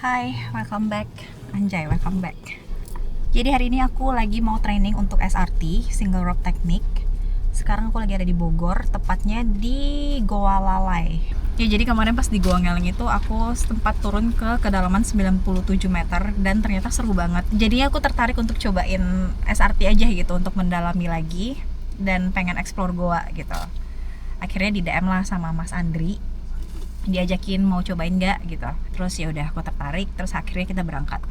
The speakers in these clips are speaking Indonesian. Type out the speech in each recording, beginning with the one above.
Hai, welcome back. Anjay, welcome back. Jadi hari ini aku lagi mau training untuk SRT, Single Rope Technique. Sekarang aku lagi ada di Bogor, tepatnya di Goa Lalai. Ya, jadi kemarin pas di Goa Ngeleng itu aku sempat turun ke kedalaman 97 meter dan ternyata seru banget. Jadi aku tertarik untuk cobain SRT aja gitu untuk mendalami lagi dan pengen explore Goa gitu. Akhirnya di DM lah sama Mas Andri, diajakin mau cobain nggak gitu. Terus ya udah aku tertarik, terus akhirnya kita berangkat.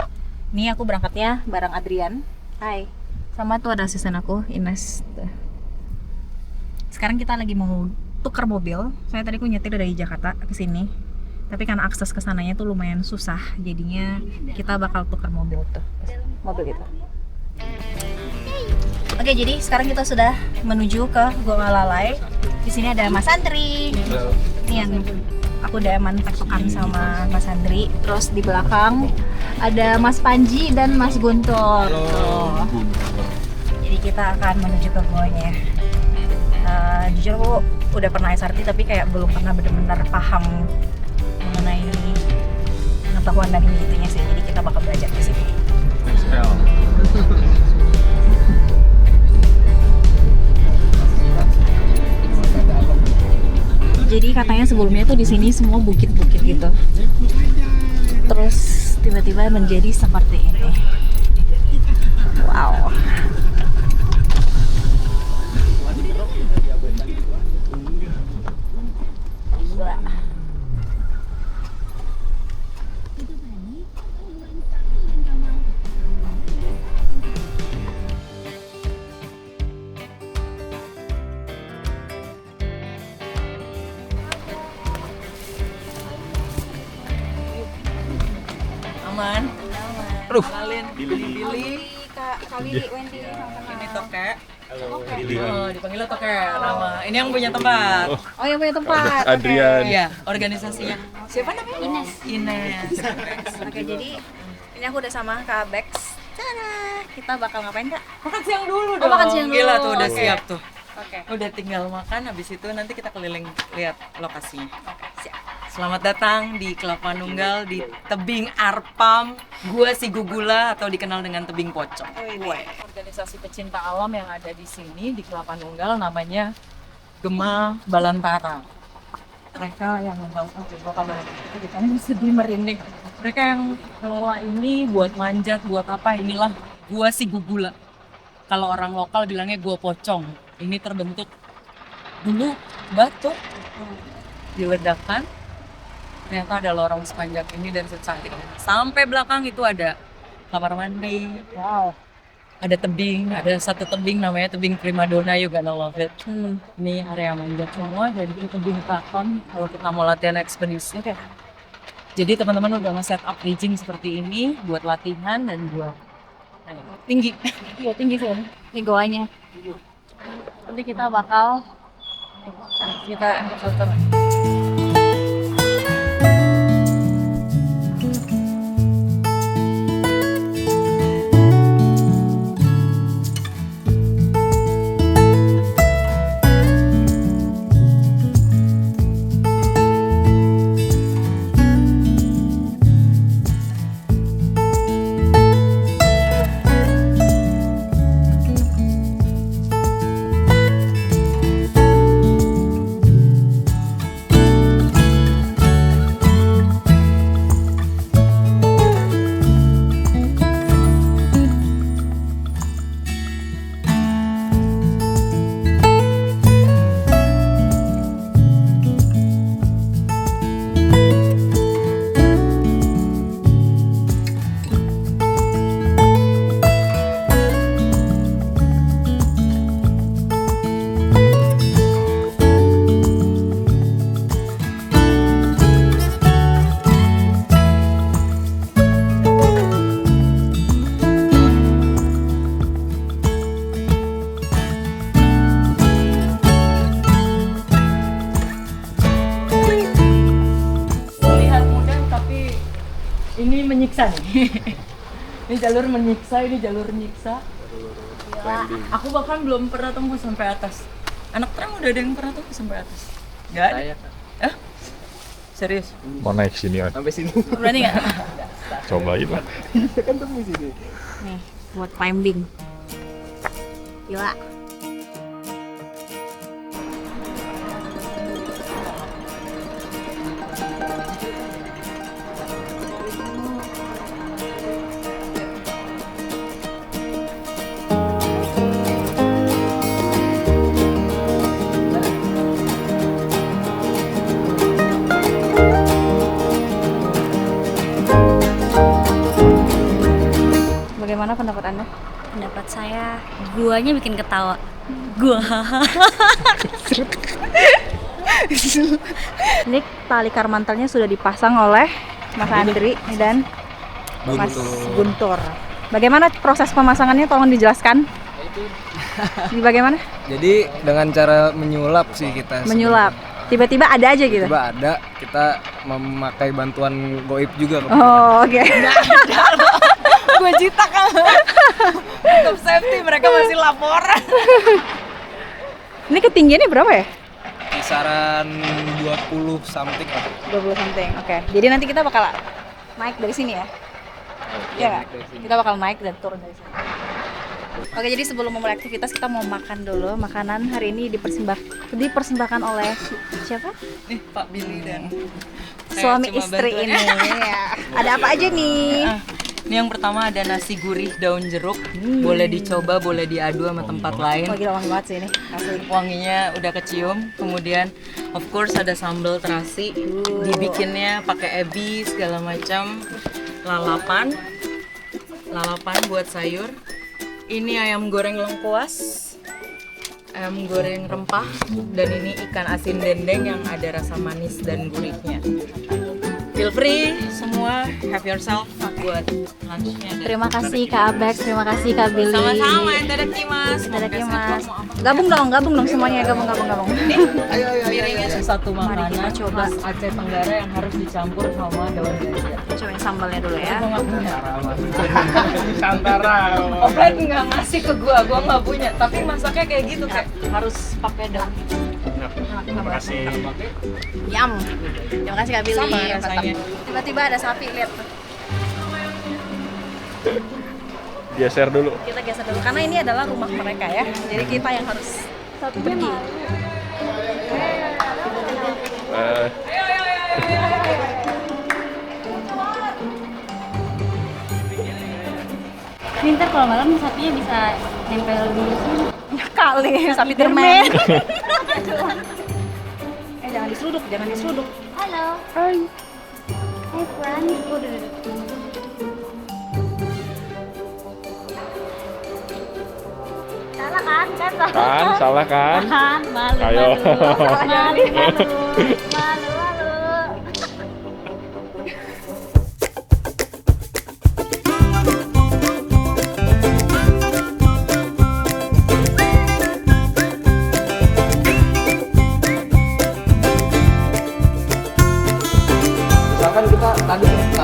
Ini aku berangkatnya bareng Adrian. Hai. Sama tuh ada asisten aku, Ines. Tuh. Sekarang kita lagi mau tukar mobil. Saya tadi aku nyetir dari Jakarta ke sini. Tapi karena akses ke sananya tuh lumayan susah, jadinya kita bakal tukar mobil tuh. Mobil itu. Oke, jadi sekarang kita sudah menuju ke Goa Lalai. Di sini ada Mas Andri. Ini yang aku DM-an tektokan sama Mas Andri. Terus di belakang ada Mas Panji dan Mas Guntur. Jadi kita akan menuju ke goanya. Jujur aku udah pernah SRT tapi kayak belum pernah benar-benar paham mengenai pengetahuan dari gitunya sih. Jadi kita bakal belajar di sini. Jadi katanya sebelumnya tuh di sini semua bukit-bukit gitu. Terus tiba-tiba menjadi seperti ini. Wow. Gila. Aman. Aduh. Kenalin, Billy, Kali, Wendy, Ini Toke. dipanggilnya Toke nama. Ini yang punya tempat. Oh, yang punya tempat. Adrian. Iya, organisasinya. Siapa namanya? Ines. Oke, jadi ini aku udah sama Kak Bex. Tada. Kita bakal ngapain, Kak? Makan siang dulu Oh, makan siang dulu. Gila tuh udah Oke. siap tuh. Oke. Udah tinggal makan, habis itu nanti kita keliling lihat lokasinya. Oke, siap. Selamat datang di Kelapa Nunggal di Tebing Arpam. Gua si Gugula atau dikenal dengan Tebing Pocong. Organisasi pecinta alam yang ada di sini di Kelapa Nunggal namanya Gema Balantara. Mereka yang membawa kita ini sedih merinding. Mereka yang kelola ini buat manjat, buat apa, inilah gua si Gugula. Kalau orang lokal bilangnya gua pocong. Ini terbentuk dulu batu diledakkan. Ternyata ada lorong sepanjang ini dan secantik ini. Sampai belakang itu ada kamar mandi. Wow. Ada tebing, ada satu tebing namanya tebing Primadona, you gonna love it. Ini area manjat semua, jadi ini tebing Kraton kalau kita mau latihan ekspedisi. Jadi teman-teman udah nge-set up rigging seperti ini buat latihan dan buat tinggi. Iya, tinggi sih. Ini goanya. Nanti kita bakal foto. Menyiksa nih. Ini jalur menyiksa, ini jalur nyiksa. Aku bahkan belum pernah tembus sampai atas. Anak tram udah ada yang pernah tembus sampai atas? Nggak ada. Serius? Mau naik sini kan? Sampai sini. Berani nggak? Cobain lah. Nih, buat climbing. Gila. Bagaimana pendapat Anda? Pendapat saya, guanya bikin ketawa. Gua. Ini tali karmantelnya sudah dipasang oleh Mas Andri dan Mas Guntur. Bagaimana proses pemasangannya? Tolong dijelaskan. Ini bagaimana? Jadi dengan cara menyulap sih kita. Menyulap. Tiba-tiba ada aja gitu. Tiba ada, kita memakai bantuan goib juga. Oh, oke. Gue jitak kan. Untuk safety mereka masih laporan. Ini ketinggiannya berapa ya? Kisaran 20 something. 20 something. Oke. Jadi nanti kita bakal naik dari sini ya. Iya nggak? Kita bakal naik dan turun dari sini. Oke, jadi sebelum memulai aktivitas kita mau makan dulu. Makanan hari ini dipersembahkan oleh siapa? Nih Pak Billy dan Suami cuma istri bantuin. ini. Ya. Ada apa aja nih? Ini yang pertama ada nasi gurih daun jeruk. Boleh dicoba, boleh diadu sama tempat lain. Wah, gila wangi banget sih ini. Asli. Wanginya udah kecium. Kemudian of course ada sambal terasi. Dibikinnya pakai ebi segala macam. Lalapan buat sayur. Ini ayam goreng lengkuas, ayam goreng rempah, dan ini ikan asin dendeng yang ada rasa manis dan gurihnya. Feel free semua, have yourself buat lunchnya. Terima kasih Kak Abek, terima kasih Kak Billy. Sama-sama, itadakimasu. Itadakimasu. Gabung dong semuanya, gabung. Piringnya satu makanan kita coba. khas Aceh Tenggara yang harus dicampur sama daun gajah. Cobain sambalnya dulu ya. Gua nggak punya. Oplet nggak ngasih ke gua nggak punya. Tapi masaknya kayak gitu, kayak harus pakai daun. Terima kasih. Yum. Terima kasih Kak Billy. Sama Mantap. rasanya. Tiba-tiba ada sapi, lihat tuh. Geser dulu. Kita geser dulu karena ini adalah rumah mereka ya. Jadi kita yang harus pergi. Minta kalau malam sapinya bisa nempel di sini. Ya kali sapi dermen. Jangan diseruduk. Halo. Hai. Hey friend. Salah kan? Kan, salah kan? Malu. Ayo. Malu. Misalkan kita tadi kita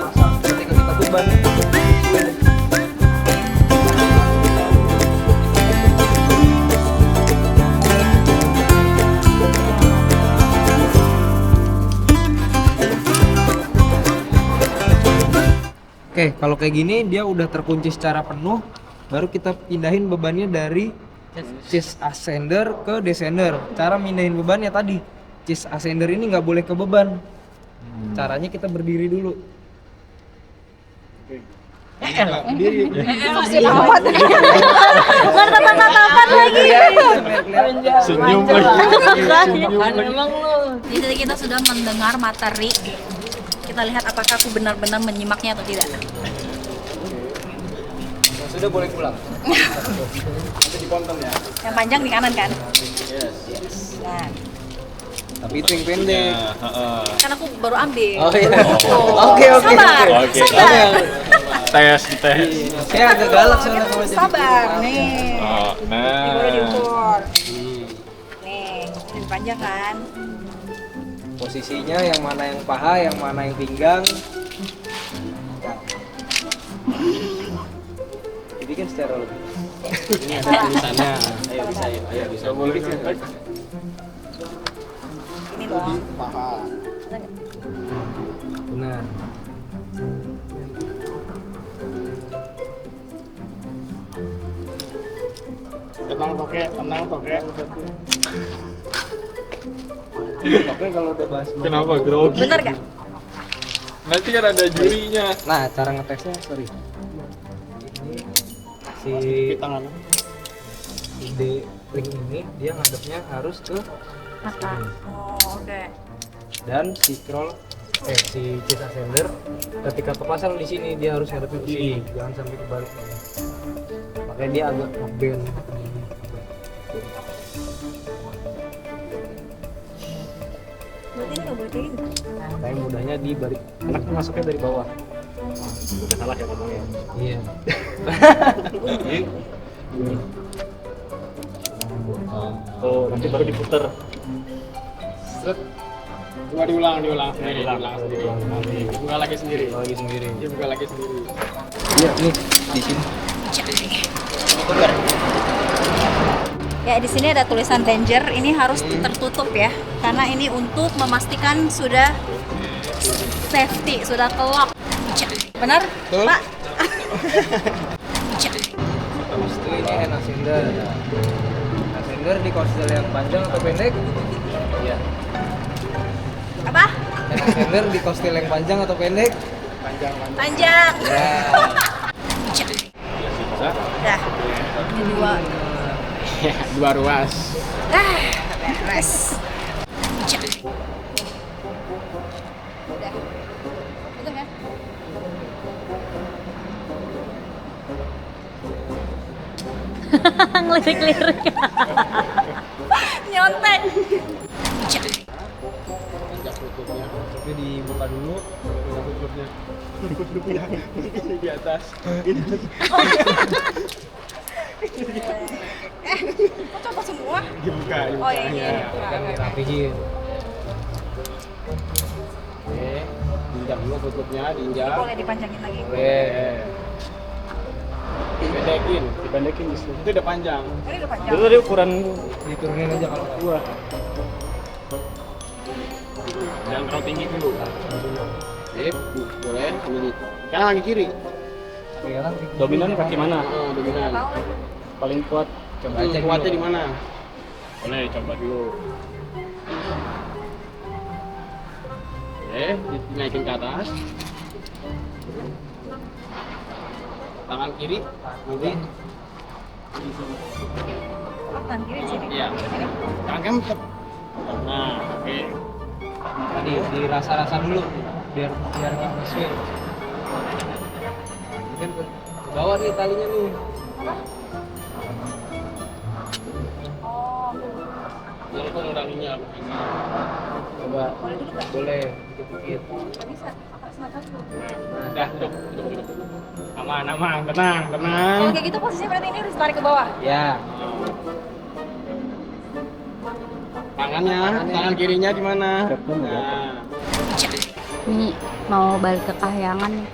pasang ketika kita beban. Oke, kalau kayak gini dia udah terkunci secara penuh, baru kita pindahin bebannya dari chest ascender ke descender. Cara pindahin bebannya tadi, chest ascender ini nggak boleh ke beban. Caranya kita berdiri dulu. Bukan kata-kata lagi. Senyum lagi. Emang lu. Jadi kita sudah mendengar materi. Kita lihat apakah aku benar-benar menyimaknya atau tidak. Sudah boleh pulang. Yang panjang di kanan kan? Nah, Tapi itu yang pendek. kan aku baru ambil. Oh iya. Oke. Sabar. Oke. Sabar. Tes. Saya agak galak soalnya kalau jadi. Sabar. Nih. Oh, Ini boleh nah. diukur. Nih, lebih panjang kan? Posisinya yang mana yang paha, yang mana yang pinggang. Dibikin steril. Ini ada tulisannya. Ayo bisa. Boleh Ini dong. Benar. Tenang toke, tenang toke. Oke, kalau udah bahas Kenapa grogi? Bener gak? Nanti kan ada jurinya. Nah, cara ngetesnya, sorry. Ini si Tangan. ide ring ini dia ngadepnya harus ke Mata. Oh, oke. dan si chest ascender ketika kepasang di sini dia harus ngadepin ke sini, jangan sampai kebalik. Makanya dia agak ngeband. Berarti ini nggak boleh kayak gini. Tapi mudahnya dibalik. Enak masuknya dari bawah. Udah salah ya ngomongnya. Iya. Oh, nanti baru diputer. Set. Coba diulang sendiri. Buka lagi sendiri. Lagi sendiri. Dia buka lagi sendiri. Iya, nih di sini. Ya, di sini ada tulisan danger. Ini harus tertutup ya, karena ini untuk memastikan sudah safety, sudah ke-lock. Benar, Pak? Terus itu ini hand ascender. Ascender di konstel yang panjang atau pendek? Iya. Apa? Hand ascender di konstel yang panjang atau pendek? Panjang. Ya. Dah. Ini dua. Dua ruas. Beres. Udah. Tutup ya. Ngelirik-lirik. Nyontek. Tapi dibuka dulu. Tutupnya di atas. Kok coba semua? Dibuka. Oh iya. Kan dirapihin. Oke. Diinjak dulu tutupnya, diinjak. Boleh dipanjangin lagi. Boleh. Dipendekin di sini. Itu udah panjang. Ini udah panjang. Itu tadi ukuran Diturunin aja kalau nggak. gua. Jangan terlalu tinggi dulu. Sip, boleh. Ini. Kanan kaki kiri. Sekarang Dominan kaki mana? Oh, dominan. Tahu lagi. Paling kuat. coba aja Kuatnya dulu. di mana? Boleh coba dulu. Oke, dinaikin ke atas. Tangan kiri, nanti. Oh, tangan kiri di sini. Iya. Ini. Tangan kamu tetap. Nah, oke. Tadi dirasa-rasa dulu biar nggak nge-swing. Ini kan ke bawah nih talinya nih. Oh, Lalu penguranginya. Coba boleh dulu nggak? boleh dikit-dikit. Nggak bisa. Harus nggak dulu. Udah, duduk. Aman, tenang. Kalau kayak gitu posisinya berarti ini harus tarik ke bawah. Ya, Tangannya, tangan kirinya di mana? Nah, Ini mau balik ke kahyangan nih.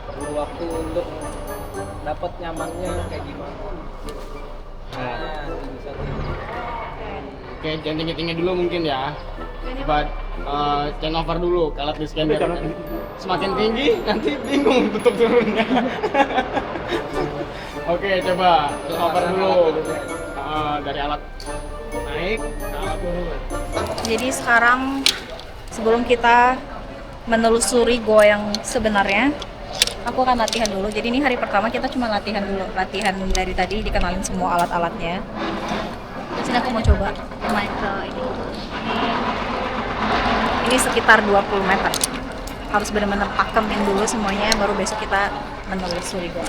perlu waktu untuk dapat nyamannya kayak gimana. Nah, bisa tuh. oke, jangan tinggi-tinggi dulu mungkin ya. Coba chain over dulu, alat di scanner. Semakin tinggi, nanti bingung tutup turunnya. Oke, coba chain over dulu. Dari alat naik ke alat turun. Jadi sekarang sebelum kita menelusuri goa yang sebenarnya, aku akan latihan dulu. Jadi ini hari pertama kita cuma latihan dulu, latihan dari tadi dikenalin semua alat-alatnya. Di sini aku mau coba naik ke ini. Ini sekitar 20 meter. Harus benar-benar pakemin dulu semuanya, baru besok kita menelusuri goa.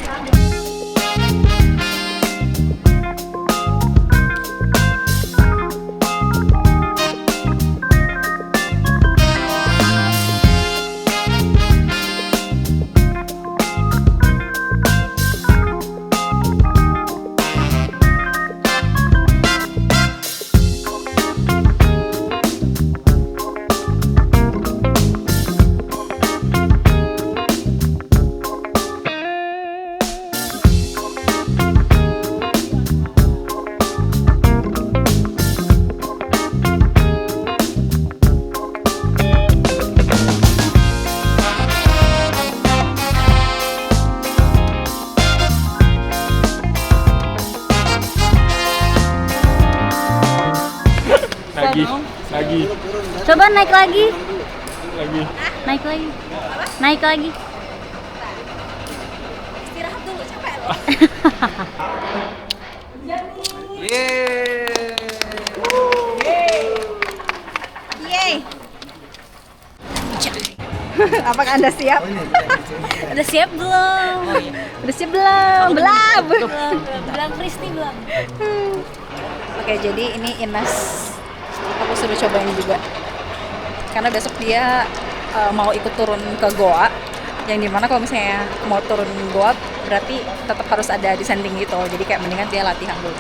Coba naik lagi. Lagi. Naik lagi. Naik lagi. Istirahat dulu, capek loh. Yeay. Apakah Anda siap? Udah siap belum? Udah siap belum? Belum. Bilang Kristi belum? Oke, jadi ini Ines aku suruh cobain juga. Karena besok dia mau ikut turun ke goa. Yang dimana kalau misalnya mau turun goa berarti tetap harus ada descending gitu. Jadi kayak mendingan dia latihan dulu.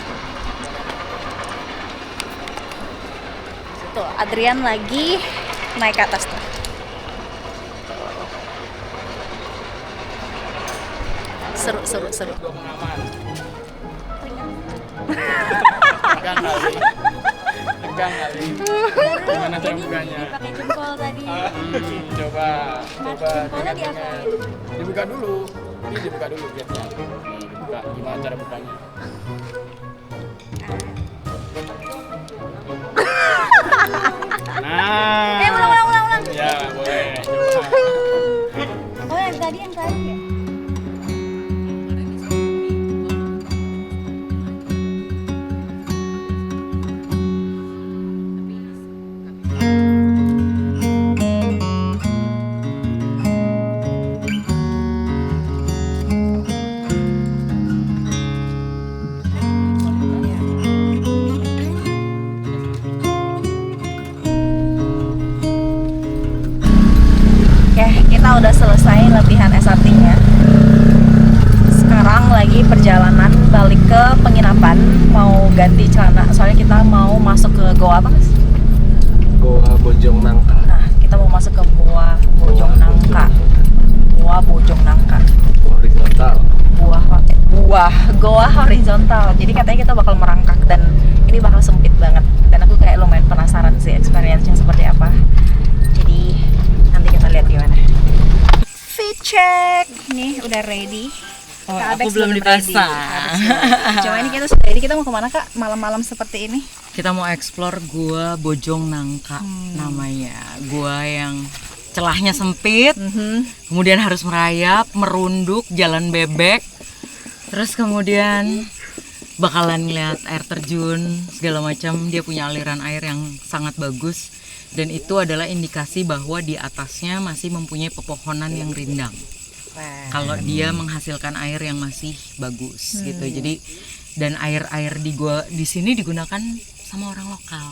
Tuh, Adrian lagi naik ke atas tuh. Seru. Tegang kali. Tegang kali. Gimana cara bukanya? Pakai jempol tadi. Coba. Jempolnya diapain? Dibuka dulu. Ini dibuka dulu gate-nya. Nih, dibuka. Gimana cara bukanya? Nah. Ulang. Ya, boleh. Coba. Oh, yang tadi ya? Oke, kita udah selesai latihan SRT-nya. Sekarang lagi perjalanan balik ke penginapan, mau ganti celana. Soalnya kita mau masuk ke goa apa, Mas? Goa Bojong Nangka. Nah, kita mau masuk ke Goa Bojong Nangka. Goa Bojong Nangka. Horizontal. Goa horizontal. Jadi katanya kita bakal merangkak dan ini bakal sempit banget. Dan aku kayak lumayan penasaran sih experience-nya seperti apa. Jadi nanti kita lihat gimana. Fit check. Nih udah ready. Oh, Kak aku Abex belum dipasang. ready. Cuma ini kita sudah ready. Kita mau kemana Kak? Malam-malam seperti ini? Kita mau explore Gua Bojong Nangka namanya. Gua yang celahnya sempit, kemudian harus merayap, merunduk, jalan bebek. Terus kemudian bakalan lihat air terjun segala macam. Dia punya aliran air yang sangat bagus dan itu adalah indikasi bahwa di atasnya masih mempunyai pepohonan yang rindang. Kalau dia menghasilkan air yang masih bagus gitu. Jadi dan air-air di gua di sini digunakan sama orang lokal.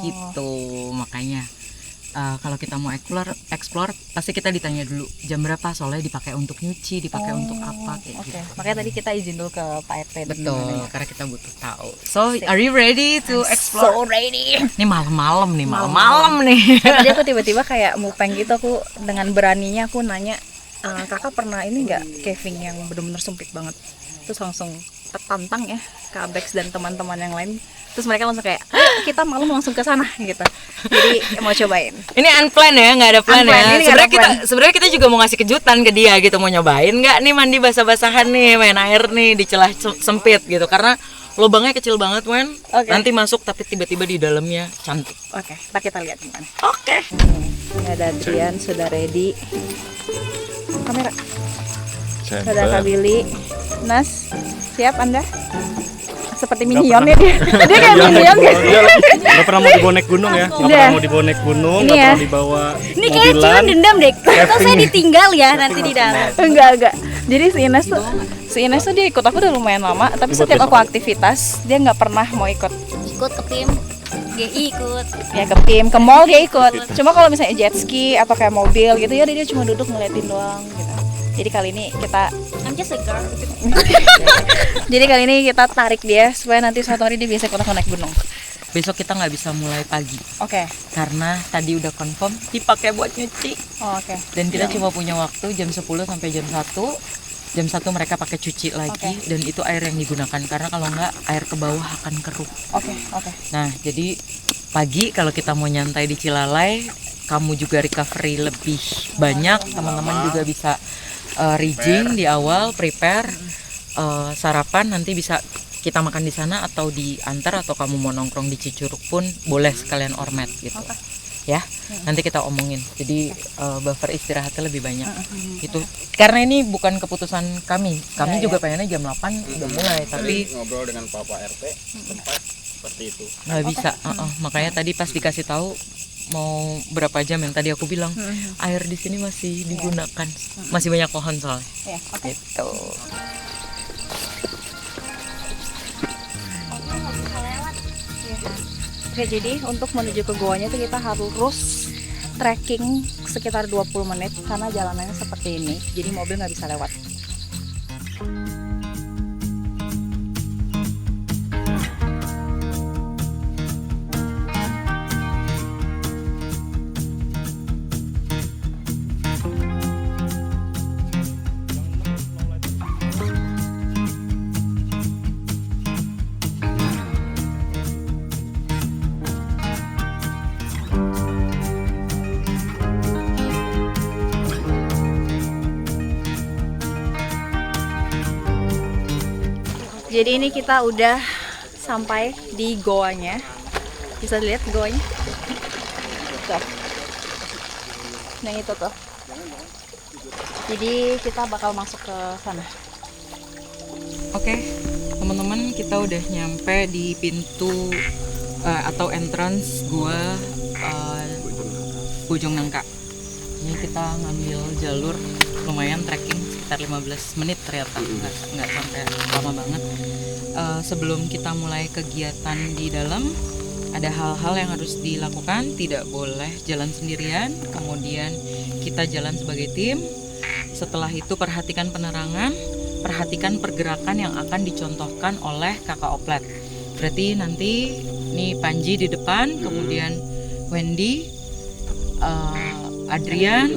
Gitu. Makanya kalau kita mau explore pasti kita ditanya dulu jam berapa, soalnya dipakai untuk nyuci, dipakai untuk apa kayak gitu. Makanya tadi kita izin dulu ke Pak RT. Betul, karena kita butuh tahu. So, are you ready to explore? So ready. Ini malam-malam nih. Tadi aku tiba-tiba kayak mupeng gitu, aku dengan beraninya aku nanya, kakak pernah ini nggak caving yang benar-benar sempit banget? Terus langsung tertantang ya Kak Abex dan teman-teman yang lain. Terus mereka langsung kayak, ayo kita malam langsung ke sana gitu. Jadi mau cobain. Ini unplanned ya, nggak ada plan Unplanned, ya. ini nggak ada Sebenarnya kita juga mau ngasih kejutan ke dia gitu, mau nyobain nggak nih mandi basah-basahan nih, main air nih di celah sempit gitu. Karena lubangnya kecil banget, Wen. Oke. Nanti masuk tapi tiba-tiba di dalamnya cantik. Oke, ntar kita lihat gimana. Oke. Ini ada Adrian sudah ready. Kamera. Sudah Kak Billy. Nas, siap Anda? Seperti minion ya dia. Dia kayak minion guys. Nggak pernah mau dibonek gunung ya? Nggak Iya. pernah mau dibonek gunung, Ini nggak ya. pernah dibawa Ini kayaknya mobilan. Cion dendam deh. Atau saya ditinggal ya nanti di dalam. Enggak. Jadi si Ines tuh dia ikut aku udah lumayan lama, tapi setiap aku aktivitas dia nggak pernah mau ikut. Ikut ke PIM. GI ikut. Ya ke PIM, ke mall dia ikut. Cuma kalau misalnya jet ski atau kayak mobil gitu ya dia cuma duduk ngeliatin doang gitu. Jadi kali ini kita I'm just a girl. Jadi kali ini kita tarik dia supaya nanti suatu hari dia bisa ikut aku naik gunung. Besok kita nggak bisa mulai pagi Oke. karena tadi udah confirm dipakai buat nyuci. Oh, oke. Dan kita cuma punya waktu jam 10 sampai jam 1. Jam 1 mereka pakai cuci lagi Oke. dan itu air yang digunakan karena kalau nggak air ke bawah akan keruh. Oke. Nah, jadi pagi kalau kita mau nyantai di Cilalai, kamu juga recovery lebih banyak, teman-teman juga bisa rigging di awal, prepare sarapan, nanti bisa kita makan di sana atau diantar atau kamu mau nongkrong di Cicurug pun boleh sekalian ormet gitu. Ya. nanti kita omongin. Jadi buffer istirahatnya lebih banyak. Itu karena ini bukan keputusan kami juga pengennya jam 8 udah mulai, tapi ngobrol dengan Bapak RT tempat seperti itu. nggak bisa. Makanya tadi pas dikasih tahu mau berapa jam, yang tadi aku bilang air di sini masih digunakan, masih banyak pohon soalnya. Ya, oke. Gitu. Oke, jadi untuk menuju ke goanya itu kita harus trekking sekitar 20 menit karena jalanannya seperti ini. Jadi mobil nggak bisa lewat. Jadi ini kita udah sampai di goanya. Bisa dilihat goanya? Tuh. Nah itu tuh. Jadi kita bakal masuk ke sana. Oke, teman-teman, kita udah nyampe di pintu atau entrance gua Bojong Nangka. Ini kita ngambil jalur lumayan trekking sekitar 15 menit ternyata, nggak sampai lama banget. Sebelum kita mulai kegiatan di dalam, ada hal-hal yang harus dilakukan. Tidak boleh jalan sendirian, kemudian kita jalan sebagai tim. Setelah itu perhatikan penerangan, perhatikan pergerakan yang akan dicontohkan oleh kakak Oplet. Berarti nanti nih Panji di depan, kemudian Wendy, Adrian,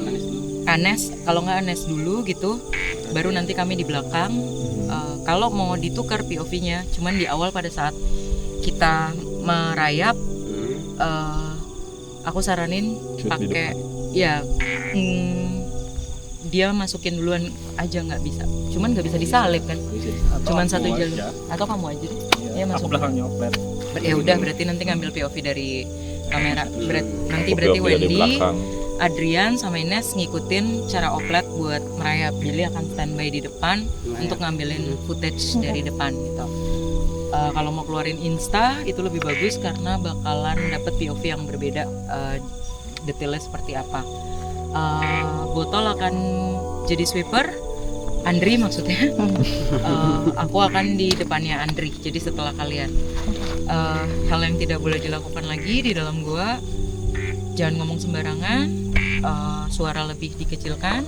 Anes, kalau nggak Anes dulu gitu, baru nanti kami di belakang. Kalau mau ditukar POV-nya, cuman di awal pada saat kita merayap, aku saranin pakai ya dia masukin duluan aja, nggak bisa, cuman nggak bisa disalip kan, cuman satu jalur. Atau kamu aja deh, ya masuk belakangnya Oplet. ya udah, berarti nanti ngambil POV dari kamera. Nanti berarti Wendy, Adrian sama Ines ngikutin cara Oplet buat merayap. Billy akan standby di depan untuk ngambilin footage dari depan gitu. Kalau mau keluarin Insta itu lebih bagus karena bakalan dapet POV yang berbeda, detailnya seperti apa. Botol akan jadi sweeper, Andri maksudnya. Aku akan di depannya Andri, jadi setelah kalian. Hal yang tidak boleh dilakukan lagi di dalam gua, jangan ngomong sembarangan, suara lebih dikecilkan,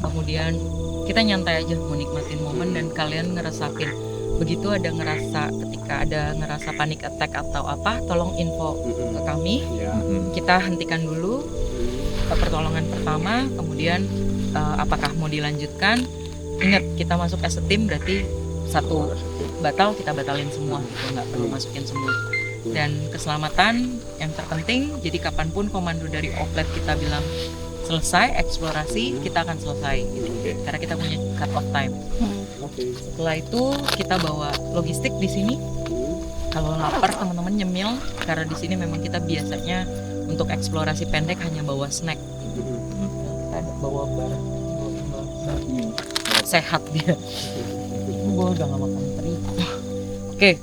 kemudian kita nyantai aja mau nikmatin momen. Dan kalian ngerasain begitu ketika ada ngerasa panic attack atau apa, tolong info ke kami. Kita hentikan dulu pertolongan pertama, kemudian apakah mau dilanjutkan. Ingat, kita masuk as a team, berarti satu batal kita batalin semua gitu, nggak perlu masukin semua. Dan keselamatan yang terpenting, jadi kapanpun komando dari Oplet kita bilang selesai eksplorasi, kita akan selesai gitu. Karena kita punya cut off time. Setelah itu kita bawa logistik di sini. Kalau lapar teman-teman nyemil, karena di sini memang kita biasanya untuk eksplorasi pendek hanya bawa snack. Kita ada bawa barang sehat dia. Gue udah gak makan teri. Oke,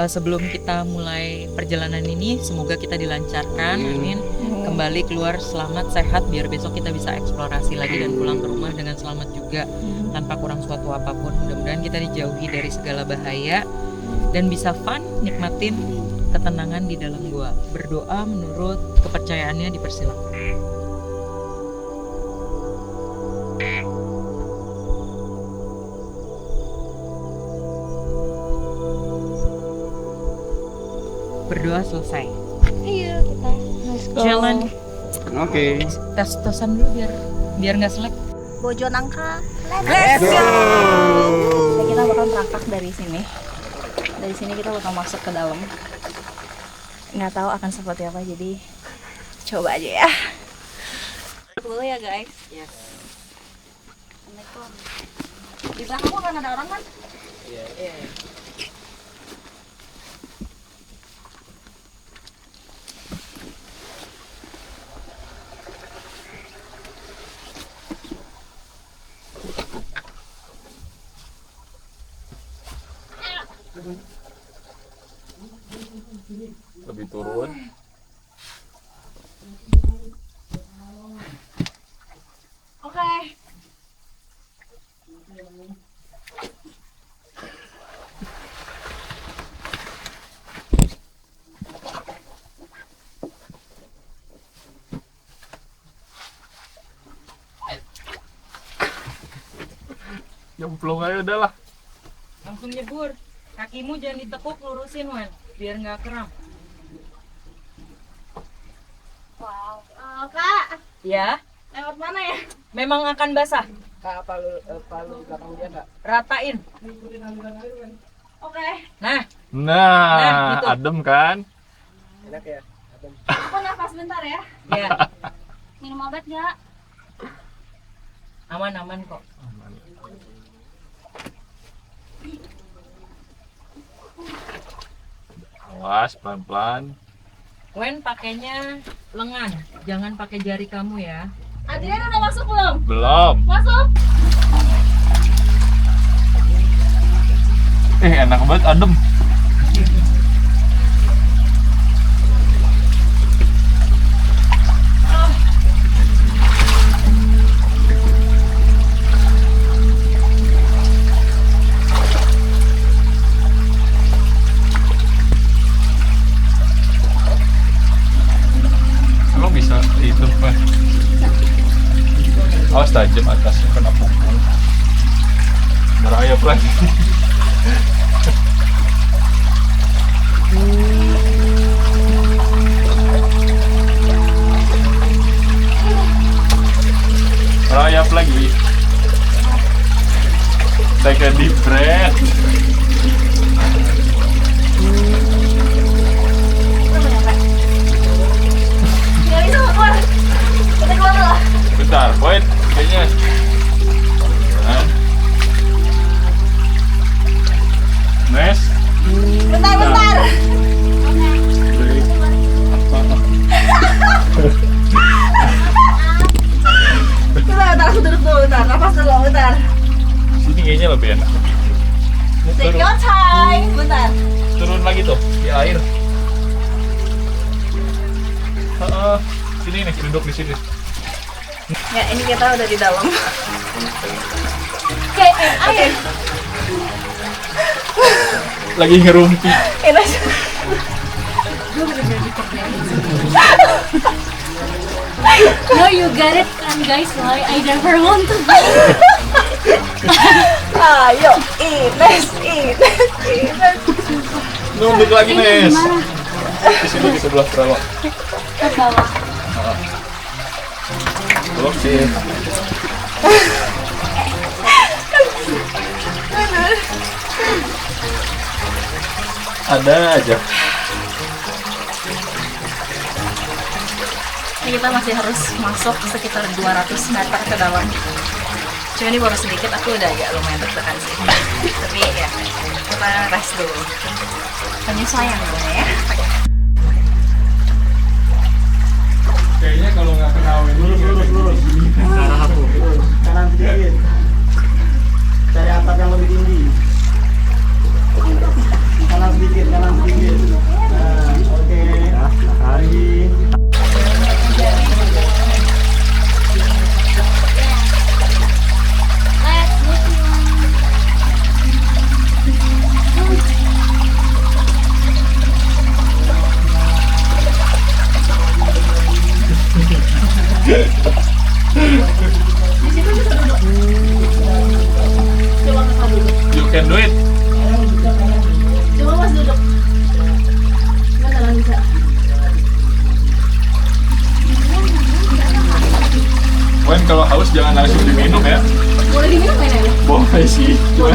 sebelum kita mulai perjalanan ini, semoga kita dilancarkan, amin. Kembali keluar selamat, sehat, biar besok kita bisa eksplorasi lagi dan pulang ke rumah dengan selamat juga, tanpa kurang suatu apapun. Mudah-mudahan kita dijauhi dari segala bahaya dan bisa fun, nikmatin ketenangan di dalam gua. Berdoa menurut kepercayaannya dipersilakan. Berdoa selesai. Ayo kita let's go. Jalan. Oke. Tes-tesan dulu biar nggak selek. Bojong Nangka. Let's go. Nah, kita bakal merangkak dari sini. Dari sini kita bakal masuk ke dalam. Nggak tahu akan seperti apa, jadi coba aja ya. Dulu ya guys. Yes. Assalamualaikum. Di belakangmu kan ada orang kan? Iya. Lebih turun. Oke. Nyemplung aja udah lah. Langsung nyebur. Kakimu jangan ditekuk, lurusin Wan, biar nggak kram. Wow. Kak, Ya, lewat mana ya? memang akan basah. Kak, palu belakang dia Kak. Ratain. Oke. Nah, Nah, gitu. adem kan? Enak ya? Aku nafas bentar ya. ya Minum obat gak? aman-aman kok. Awas, pelan-pelan. Wen pakainya lengan, jangan pakai jari kamu ya. Adrian udah masuk belum? Belum. Masuk. Enak banget, adem. Lo bisa itu, Pak. Awas tajam atasnya kena pukul. Berayap lagi. Rayap lagi. Take a deep breath. Nggak bisa keluar. Kita keluar lah. Bentar, wait, kayaknya. Nah. Nes. Bentar. Bentar, aku duduk dulu, bentar. Nafas dulu, bentar. Sini kayaknya lebih enak. Take your time. Bentar. Turun lagi tuh di air. Sini nih, duduk di sini. Ya, ini kita udah di dalam. Oke, air. Lagi ngerumpi. Ini aja. No, you get it kan guys, why I never want to be. Ayo, Ines. Nunduk lagi, Nes. Di sini di sebelah perawat. Ke bawah. Belum sih. Ada aja. Ini kita masih harus masuk sekitar 200 meter ke dalam. Cuma ini baru sedikit, aku udah agak lumayan deg-degan sih. Tapi ya, kita rest dulu. Penyesuaian dulu ya. Kayaknya kalau nggak kenal lurus. Arah aku. Kanan sedikit. Cari atap yang lebih tinggi. Kanan sedikit. Nah, oke. Lagi. You can do it. Coba mas duduk. Mana bisa? Wen, kalau haus jangan langsung diminum ya. Boleh diminum ya? Boleh sih. Cuma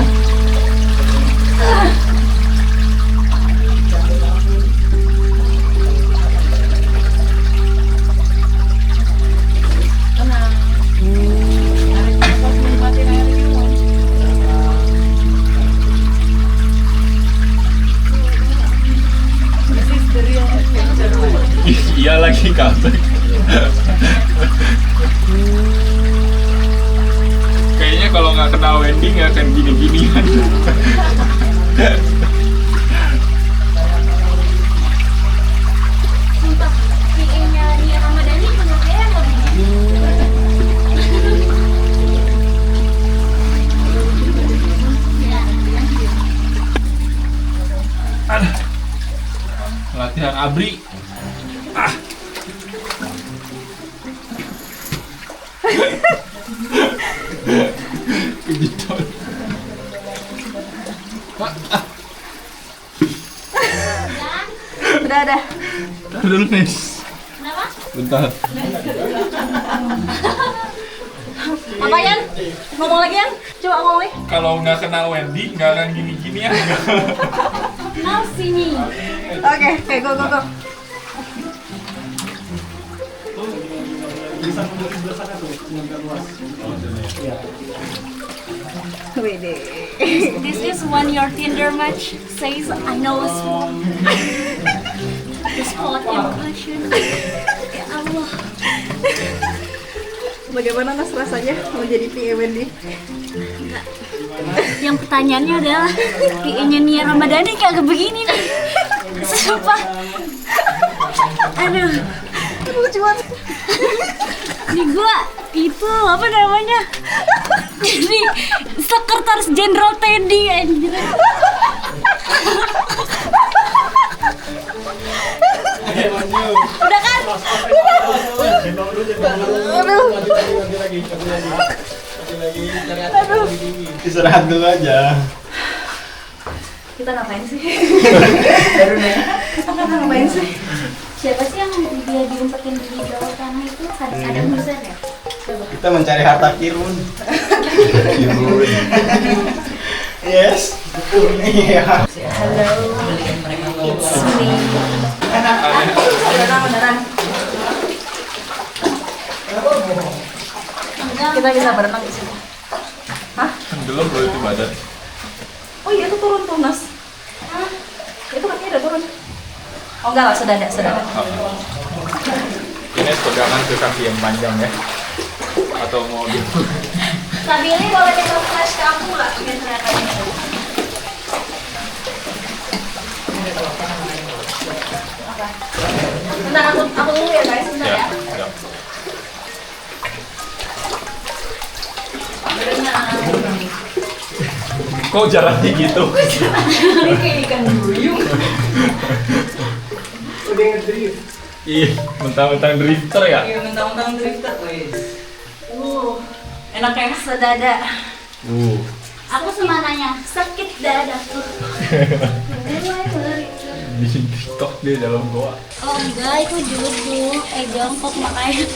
iya lagi comeback. Kayaknya kalau nggak kenal Wendy nggak akan gini-ginian. Abri. Ah. Kejutan. Udah. Bentar dulu, Nis. Kenapa? Bentar. Apa Yan? Ngomong lagi Yan? Coba ngomong lagi. Kalau nggak kenal Wendy, nggak akan gini-gini ya. Now sini. Oke, go. Wede. This is when your Tinder match says I know a spot. The spot in question. Ya Allah. Bagaimana Nas rasanya mau jadi PA Wendy? Yang pertanyaannya adalah PA-nya Nia Ramadhani kayak begini nih. Sumpah. Aduh. Lucu banget. Ini gua itu apa namanya? Jadi sekretaris jenderal Teddy anjir. Udah kan? Aduh. Istirahat dulu aja. Kita ngapain sih? Kita ngapain sih? Siapa sih yang dia diumpetin di bawah tanah itu? Ada Huzan ya? Coba. Kita mencari harta Kirun. Kirun. Yes. Iya. Halo. It's me. Beneran. Kita bisa berenang di sini. Hah? Tenggelam loh itu badan. Oh iya, itu turun tuh Nas. Hah? Itu kakinya udah turun. Oh enggak lah, sudah ada. Ini pegangan ke kaki yang panjang ya. Atau mau gitu. Tapi ini boleh kita flash ke aku lah, biar kelihatan. Bentar, aku dulu ya guys, bentar ya. Ya. Kok jaraknya gitu? Ini kayak ikan duyung. Udah ngedrift. Ih, mentang-mentang drifter ya? Iya, mentang-mentang drifter, wes. Enak ya? Sedada. Aku semananya sakit dadaku. Di TikTok dia dalam goa. Oh enggak, itu duduk, jongkok makanya.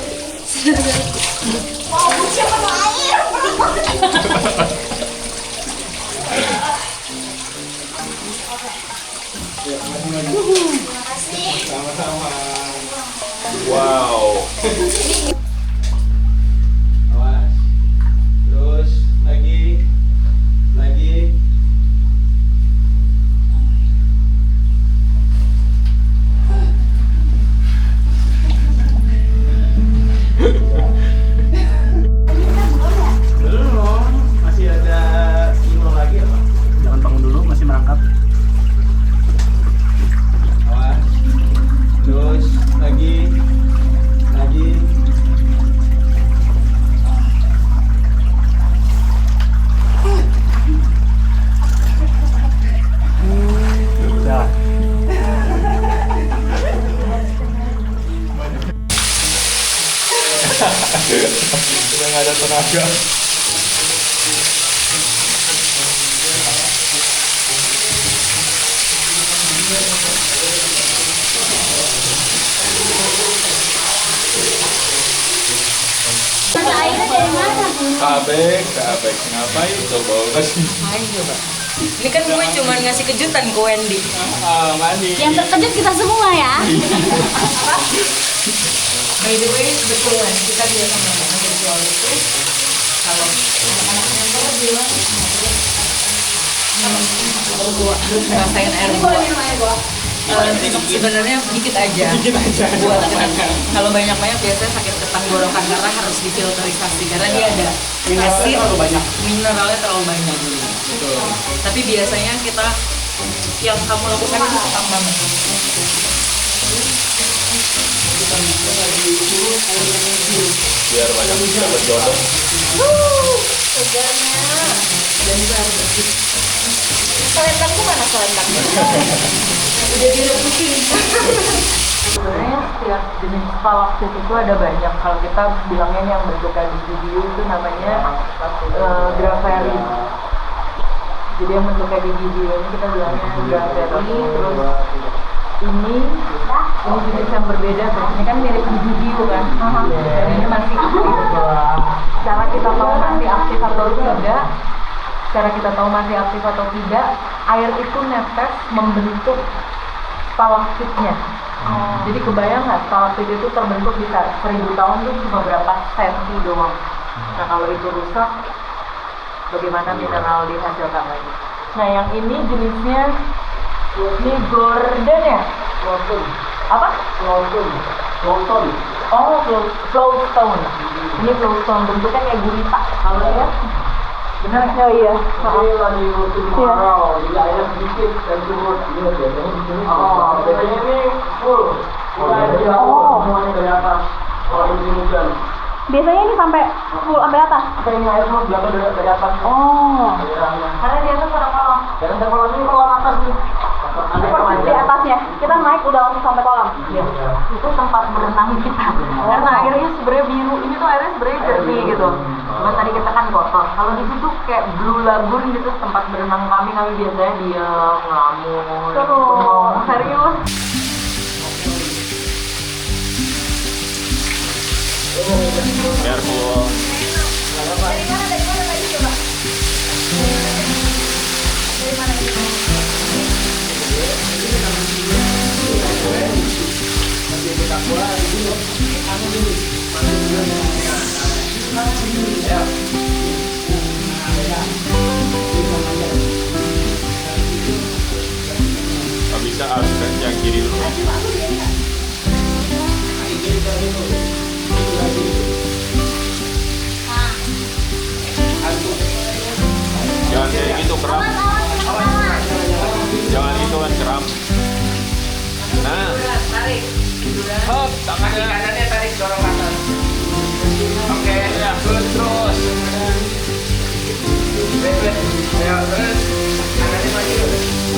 Sama-sama. Wow. Awas. Terus lagi. Belum, masih ada 5 lagi apa? Jangan bangun dulu, masih merangkap. Awas. Terus lagi. Udah. Udah nggak ada tenaga. Mata airnya dari mana? Kabek, ngapain coba kasih? Main coba. Ini kan gue cuma ngasih kejutan ke Wendy. Mandi. Yang terkejut kita semua ya. By the way, betul kan, kita biasa ngomong virtual itu kalau anak-anak member bilang gua ngerasain air gua. Sebenarnya dikit aja. Buat kalau banyak-banyak biasanya sakit tenggorokan karena harus difilterisasi karena dia ada asid, mineralnya terlalu banyak. Tapi biasanya kita yang kamu lakukan itu tetap banget. Biar banyak dapat jodoh. Segarnya. Dan itu harus bersih. Selendangku mana selendangnya? Udah direbutin. Sebenarnya setiap jenis stalaktit itu ada banyak. Kalau kita bilangnya yang bentuknya di video itu namanya grapheri. Jadi yang bentuknya di video ini kita bilangnya grapheri. Terus ini jenis yang berbeda. Terus ini kan mirip di video kan. Dan ini masih aktif. Cara kita tahu masih aktif atau tidak, air itu netes membentuk stalaktitnya. Jadi kebayang nggak stalaktit itu terbentuk bisa 1000 tahun tuh cuma berapa senti doang. Nah kalau itu rusak, bagaimana mineral dihasilkan lagi? Nah yang ini jenisnya ini Gordon ya? Apa? Flowstone. Oh, flowstone. Ini flowstone, bentuknya kayak gurita. Kalau ya, benar? Oh iya. Ini lagi musim kemarau, jadi airnya sedikit dan turun. Oh, biasanya ini full. Semuanya dari atas. Kalau musim hujan. Biasanya ini sampai full sampai atas. Ini air semua jatuh dari atas. Oh. Karena dia tuh pada kolam. Dan ada kolam ini kolam atas nih. Persis di atasnya. Kita naik udah langsung sampai kolam. Ya, itu tempat berenang kita. Karena airnya sebenarnya biru. Ini tuh airnya sebenarnya jernih gitu. Cuma tadi kita kan kotor. Kalau di situ kayak blue lagoon gitu tempat berenang kami biasanya diam, ngelamun. Seru. Serius. Careful. Nggak bisa harus yang kiri dulu. Jangan kayak gitu keram. Jangan itu kan keram. Nah, hop, tangannya. Kanannya tarik dorong ke atas. Oke, ya, terus. Wait. Ayo, terus. Kanannya maju.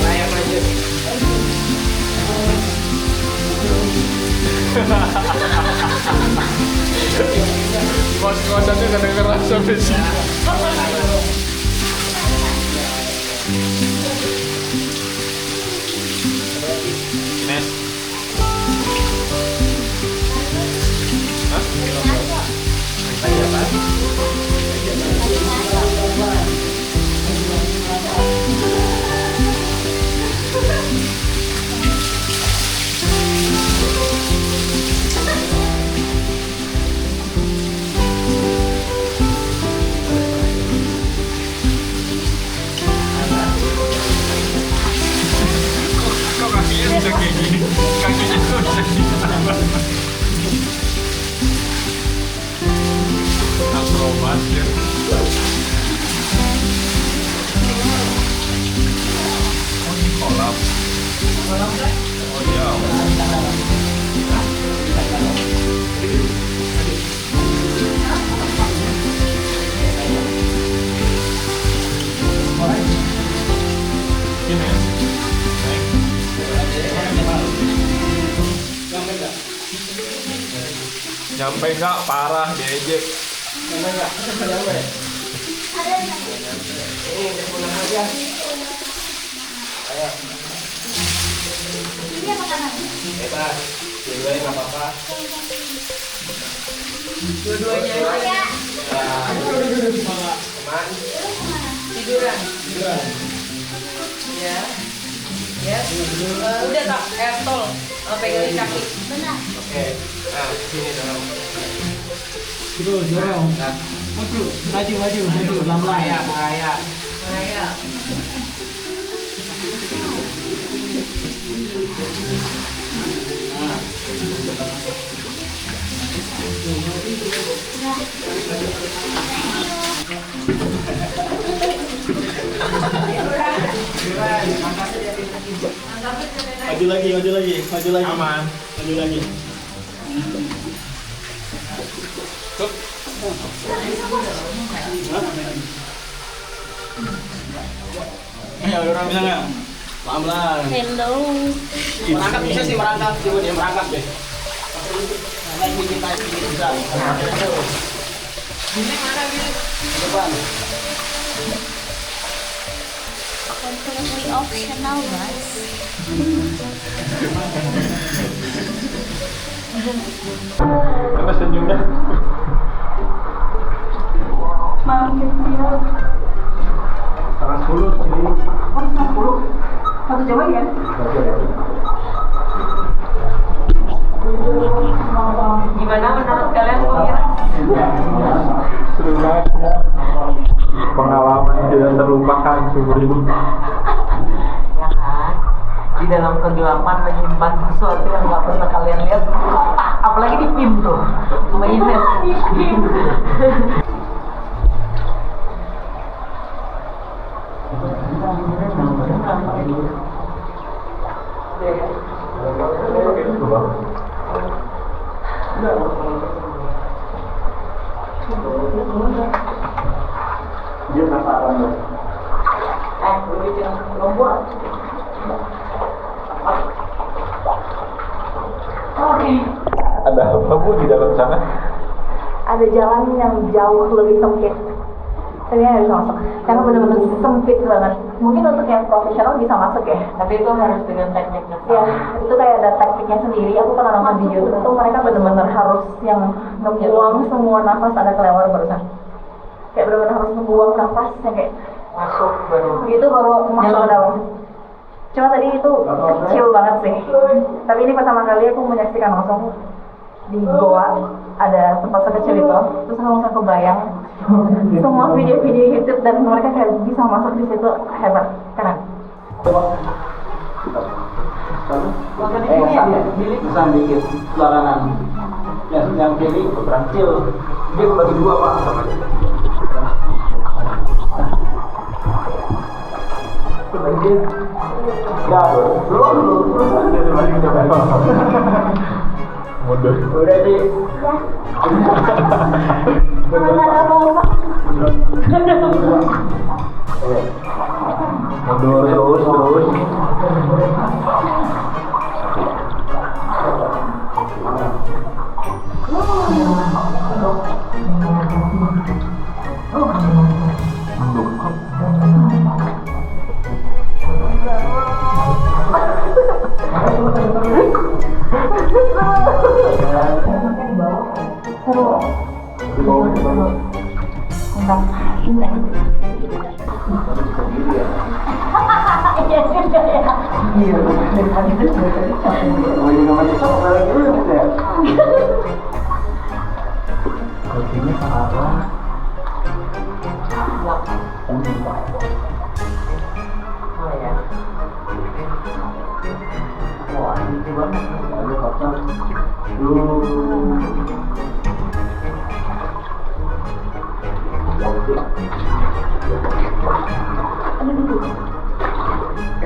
Layar maju. Kos-kosannya kadang keras sampai sini. Ines. Kok kakinya bisa kayak gini? Kakinya kok bisa gini? Akrobat ya. Oh ini kolam. Oh iya. Gini ya. Nyampe nggak parah diejek. Bebas. Dua-duanya nggak apa-apa. Dua-duanya aja. Teman. Tiduran. Ya. Ya. Udah tak tol. Pegangin kaki. Oke. Nah, sini dorong. Terus dorong. Maju, pelan-pelan. Bahaya. Raya. Maju lagi. Aman. Maju lagi. Ayo dorong. Bisa nggak? Pelan-pelan. Hello. Merangkap bisa sih, merangkap. Coba dia merangkap deh. Naik dikit, bisa. Ini mana, Bil? Depan. Completely optional, guys. Apa senyumnya? Makin dia. Sekarang 10 sini. Oh, 10. Satu jam lagi kan? Gimana menurut kalian Mira? Seru banget. Pengalaman tidak terlupakan seumur hidup. Ya kan? Di dalam kegelapan menyimpan sesuatu yang nggak pernah kalian lihat. Apalagi di PIM tuh, sama Ines. Dia penasaran. Lu bikin lombok. Ada apa Bu di dalam sana? Ada jalan yang jauh lebih sempit. Tapi nggak bisa masuk. Karena benar-benar sempit banget. Mungkin untuk yang profesional bisa masuk ya. Tapi itu harus dengan tekniknya. Ya, itu kayak ada tekniknya sendiri. Aku pernah nonton di YouTube itu mereka benar-benar harus yang ngebuang semua nafas, ada kelewar barusan. Kayak benar-benar harus ngebuang nafas yang kayak Masuk baru. gitu baru masuk ke dalam. Cuma tadi itu kecil banget sih. Tapi ini pertama kali aku menyaksikan langsung di Goa ada tempat sekecil itu. Terus aku langsung kebayang semua video-video YouTube dan mereka kayak bisa masuk di situ, hebat, keren. Pesan dikit, sebelah kanan. Yang kiri berhasil. Dia bagi dua, Pak. Ya, belum. Mundur. Udah di. Mundur terus.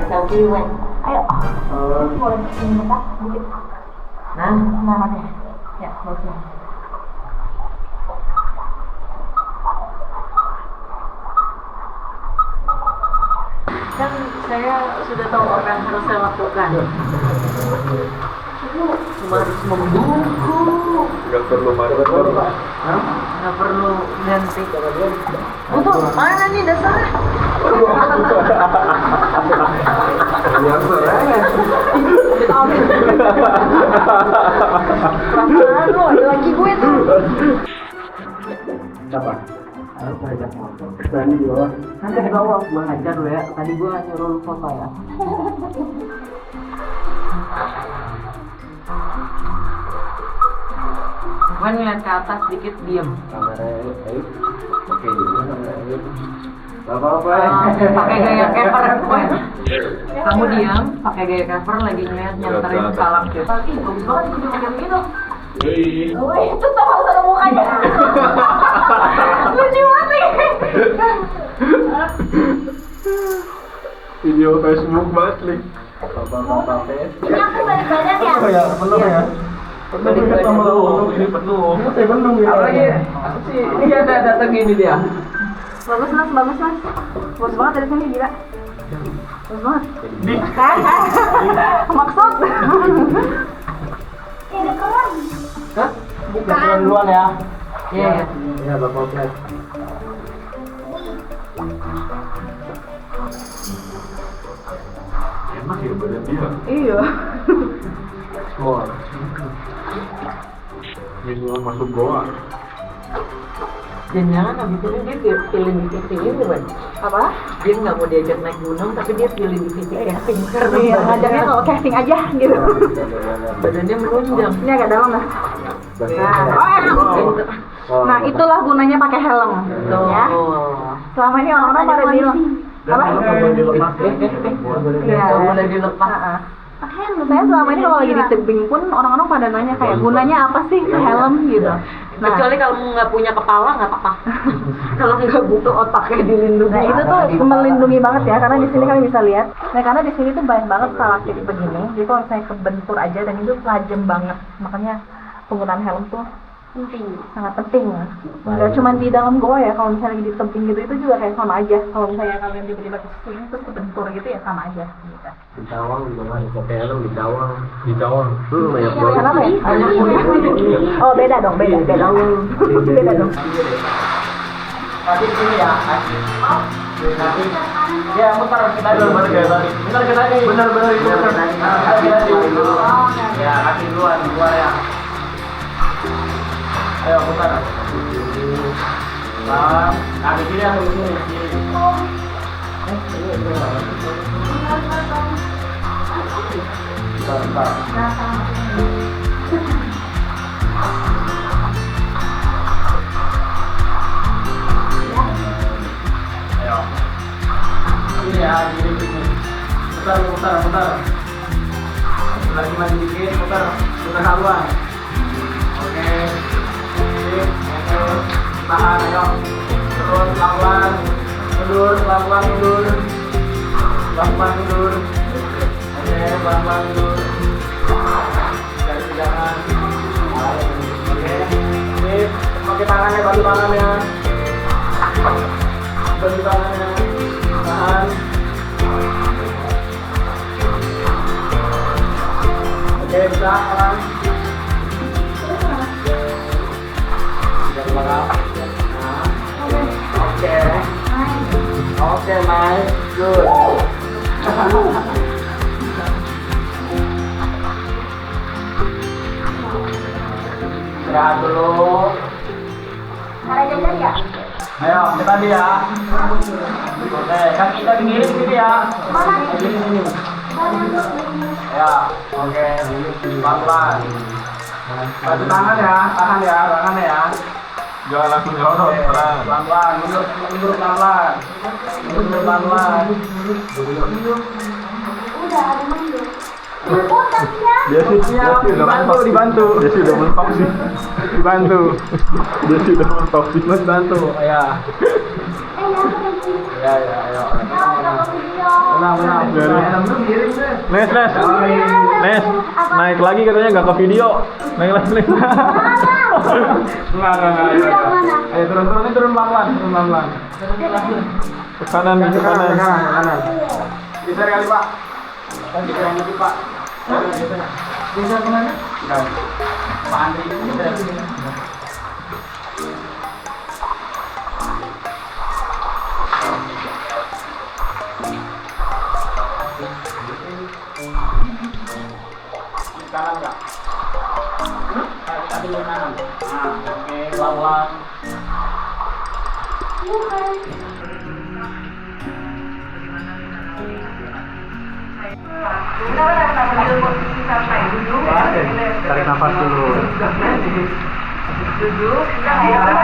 Selfie, Wen. Ayo, boleh minta dikit. Nah, Namanya, ya bagusnya. kan saya sudah tahu apa yang harus saya lakukan. Cuma harus membungku, Gak perlu marah. nggak perlu ganti. Untuk mana nih dasarnya? Perasaan lo, ada lagi gue tuh. Siapa? Harus ngajak motor. Berani di bawah. Nanti di bawah gua ngajar lo ya. Tadi gua nyuruh lu foto ya. Gua ngeliat ke atas dikit diem. Kamera baik. Oke, juga kamera baik. Gak apa-apa. Pakai gaya keper gue. Kamu diam, pakai gaya keper lagi ngeliat nyanterin salam gitu. Ih, bagus banget video kayak gitu. Wih, itu sama sama mukanya. Lucu banget. Video Facebook banget, Lik. Ini aku balik badan ya? Oh ya, penuh ya. Penuh sama lu, ini penuh. Saya penuh ya. Apalagi sih, ini ada datang gini dia. Bagus mas, bagus mas. Bagus banget dari sini, gila. Maksud? Bukan. Duluan ya. Iya. Iya, Bapak Fred. Enak ya badan dia. Iya. Explore. Mingguan masuk goa. Jangan abis ini dia pilih di TV ini, Wan. Apa? Dia nggak mau diajak naik gunung, tapi dia pilih di TV casting karena Iya, ngajaknya kalau casting aja gitu. badannya menunjang. Ini agak dalam lah. Nah, itulah gunanya pakai helm. Ya. Selama ini orang-orang pada bilang apa? Iya, Boleh dilepas. Saya selama ini kalau lagi di tebing pun orang-orang pada nanya kayak gunanya apa sih helm gitu. Nah, Kecuali kalau nggak punya kepala nggak apa-apa. Kalau nggak butuh otaknya dilindungi. nah itu tuh melindungi banget ya karena di sini kalian bisa lihat. Nah karena di sini tuh banyak banget stalaktit begini. Jadi kalau misalnya kebentur aja dan itu tajam banget. Makanya penggunaan helm tuh Penting. sangat penting. Nggak cuma di dalam goa ya, kalau misalnya lagi di tebing gitu itu juga kayak sama aja. Kalau misalnya kalian tiba-tiba ke sini terus kebentur gitu ya sama aja. Gitu. Di Tawang juga kan, pakai helm di Tawang. Di Tawang. Banyak banget. Kenapa ya? Oh beda dong, beda beda dong. Kasih sini ya. Ya, mutar kita dulu. Benar ke tadi. Benar itu. Ya, kaki duluan ya. Ayo putar. Nah, kaki kiri yang di sini. Bentar. Ayo. Ini ya, gini. Putar. Lagi maju dikit, putar haluan. Oke. Tahan, ayo. Terus pelan-pelan. Mundur. Pelan-pelan mundur. Oke, pelan-pelan mundur. Cari pegangan. Oke. Sip. Pakai tangannya, bantu tangannya. Tahan. Oke, bisa pelan. Oke, nice, good. Istirahat dulu. Ayo, kita tadi ya. Oke, kaki kita pinggir sini ya. Sini. Ya, oke. Pelan-pelan. Bantu tangan ya, tahan ya. Jangan langsung nyelonong. Tenang. Pelan-pelan, mundur pelan-pelan. Udah ada mundur. Oh, tapi ya. Dia sih udah mentok. Dibantu. Dia sih udah mentok sih. Dibantu. Dia sih udah mentok sih. Mas bantu, ya. Ya, aku Ya, ayo. kalau video. Tenang. Nes. Naik lagi katanya nggak ke video. Naik lagi. Enggak. Ayo turun pelan-pelan. Ke kanan. Kanan. Geser kali, Pak. Kasih kurang lebih, Pak. Geser kemana? Pak Andri, geser. Kanan nggak? Tadi kanan. Nah, oke, pelan-pelan. Tarik nafas dulu. Duduk, bentar.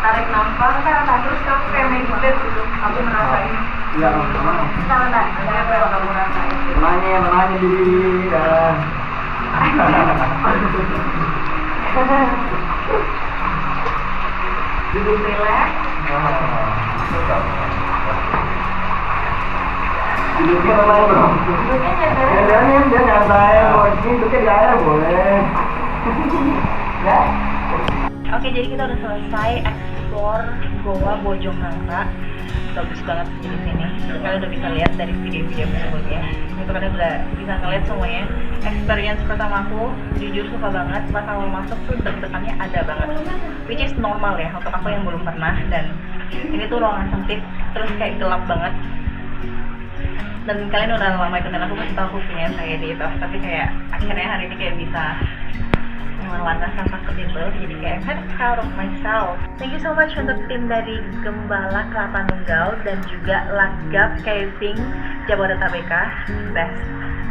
Tarik nafas, terus kamu kayak meditate gitu. Kamu merasain. Iya, Bentar. Ada apa yang kamu rasain? menangin diri. Duduk relax. Duduknya nyantai bro. Dia nyantai, duduknya di air boleh. Ya. Oke, jadi kita udah selesai explore Goa Bojong Nangka. bagus banget di sini. Kalian udah bisa lihat dari video-video sebelumnya. Itu kalian udah bisa ngeliat semuanya. Experience pertama aku jujur suka banget. Pas awal masuk tuh deg-degannya ada banget. Which is normal ya untuk aku yang belum pernah. Dan ini tuh ruangan sempit, terus kayak gelap banget. Dan kalian udah lama ikutin aku pasti tahu aku punya anxiety itu. Tapi kayak akhirnya hari ini kayak bisa melawan rasa takut itu, jadi kayak kind of proud of myself. Thank you so much untuk tim dari Gembala Kelapa Nunggal dan juga Lasgap Camping Jabodetabek, best.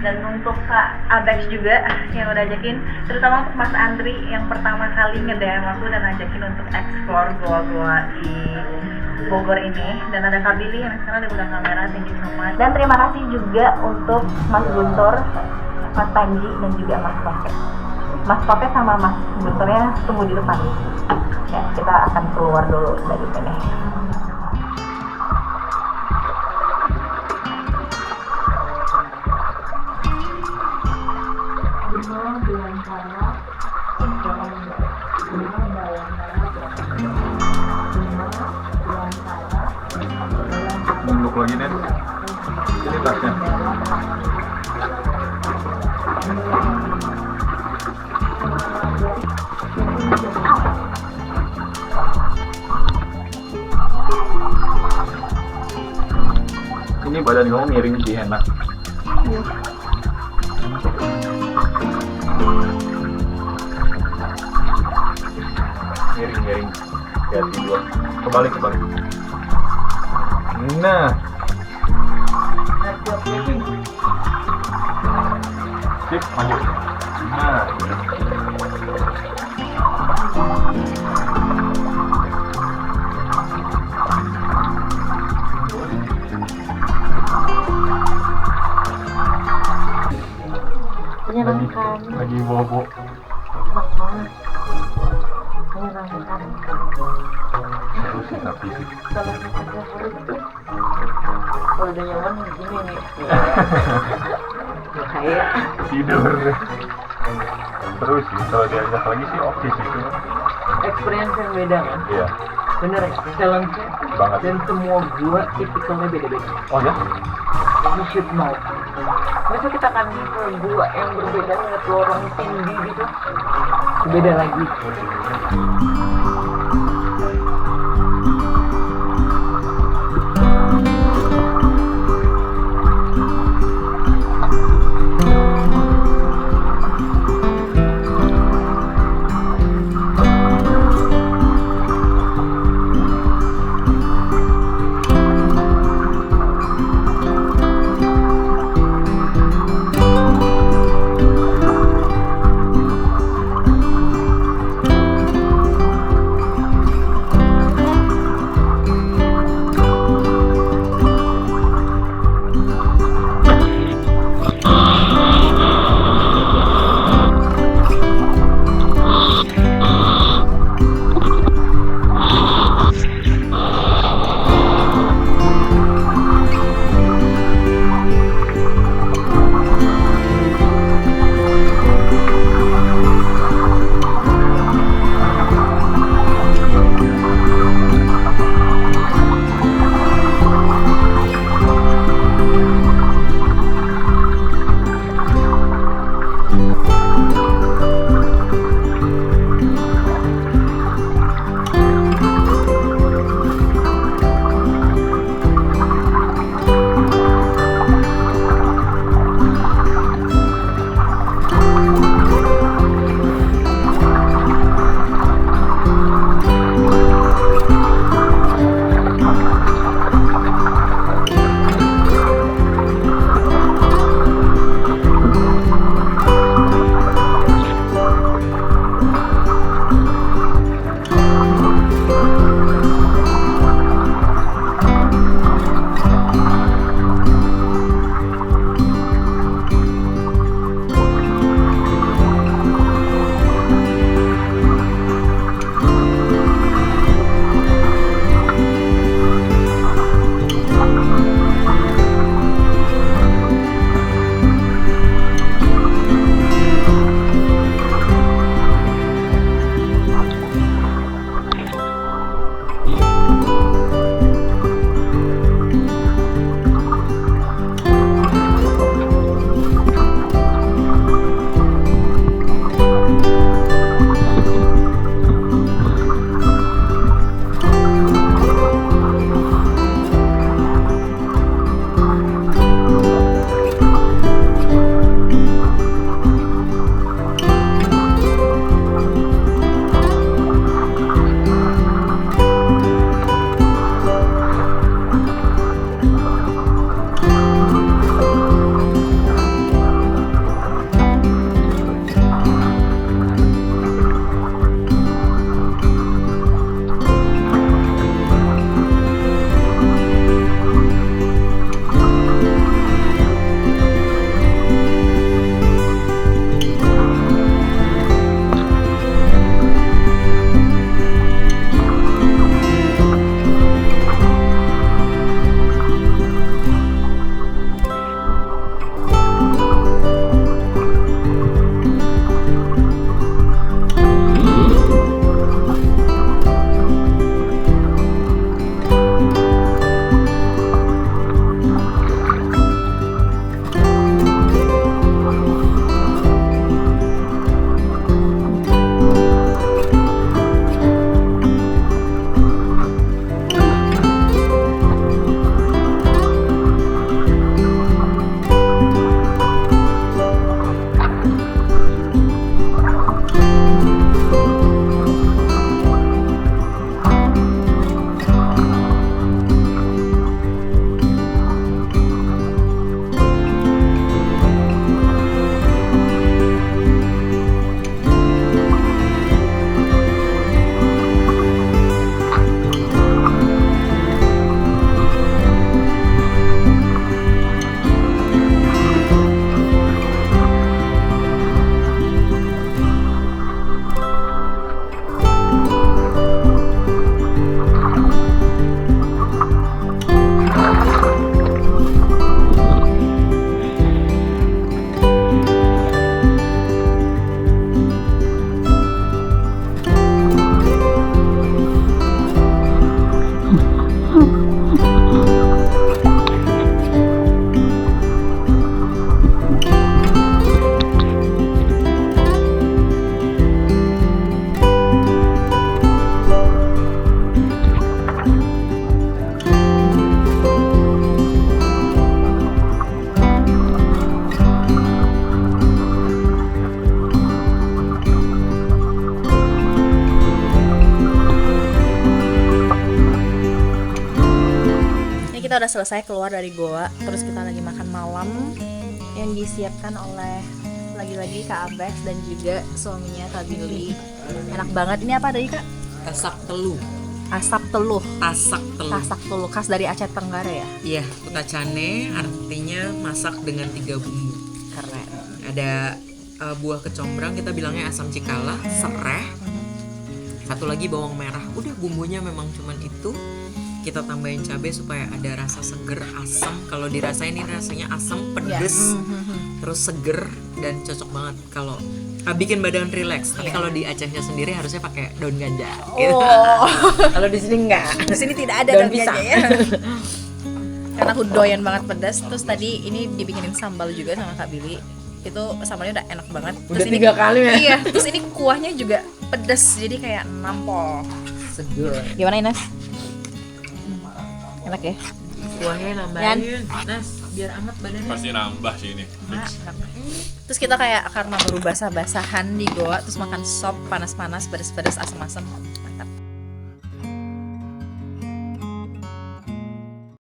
Dan untuk Kak Abex juga yang udah ajakin, terutama untuk Mas Andri yang pertama kali nge-DM aku dan ajakin untuk explore goa-goa di Bogor ini. Dan ada Kak Billy yang sekarang udah buka kamera, thank you so much. Dan terima kasih juga untuk Mas Guntur, Mas Panji, dan juga Mas Paket. Mas Paket sama Mas Gunturnya tunggu di depan. Ya, kita akan keluar dulu dari sini. Nunduk lagi nih. Ini tasnya. Ini badan kamu miring sih enak. Miring. Hati dua. Kebalik. Nah. Sip, maju. Nah. Menyenangkan. Lagi bobo. Menyenangkan. Seru sih tapi sih. Kalau udah nyaman begini nih. Kayak Tidur. Terus sih kalau diajak lagi sih oke sih itu. Experience yang beda kan? Iya. Bener ya? Challenge Banget. dan semua gua tipikalnya beda-beda. Oh ya? You should know. Masa kita akan ke gua yang berbeda ngeliat lorong tinggi gitu? Beda lagi. kita udah selesai keluar dari goa, terus kita lagi makan malam yang disiapkan oleh lagi-lagi Kak Abex dan juga suaminya Kak Billy. Enak banget. Ini apa tadi Kak? Tasak telu. Asap teluh. Tasak telu. Tasak teluh khas dari Aceh Tenggara ya. Iya, kutacane artinya masak dengan 3 bumbu. Keren. Ada buah kecombrang, kita bilangnya asam cikala, sereh. Satu lagi bawang merah. Udah bumbunya memang cuman itu. Kita tambahin cabai supaya ada rasa seger, asam. Kalau dirasain ini rasanya asam, pedes, terus seger dan cocok banget kalau bikin badan relax. Tapi kalau di Acehnya sendiri harusnya pakai daun ganja. Gitu. Oh. Kalau di sini enggak. Di sini tidak ada Daun daun pisang. ganja ya. Karena aku doyan banget pedas. Terus tadi ini dibikinin sambal juga sama Kak Billy. Itu sambalnya udah enak banget. Udah ini 3 kali ya. Iya, terus ini kuahnya juga pedas. Jadi kayak nampol. Seger. Gimana Ines? Enak ya? Kuahnya nambahin. Nas, biar anget badannya. Pasti nambah sih ini. Terus kita kayak karena baru basah-basahan di goa, terus makan sop panas-panas, pedas-pedas, asam-asam. Mantap.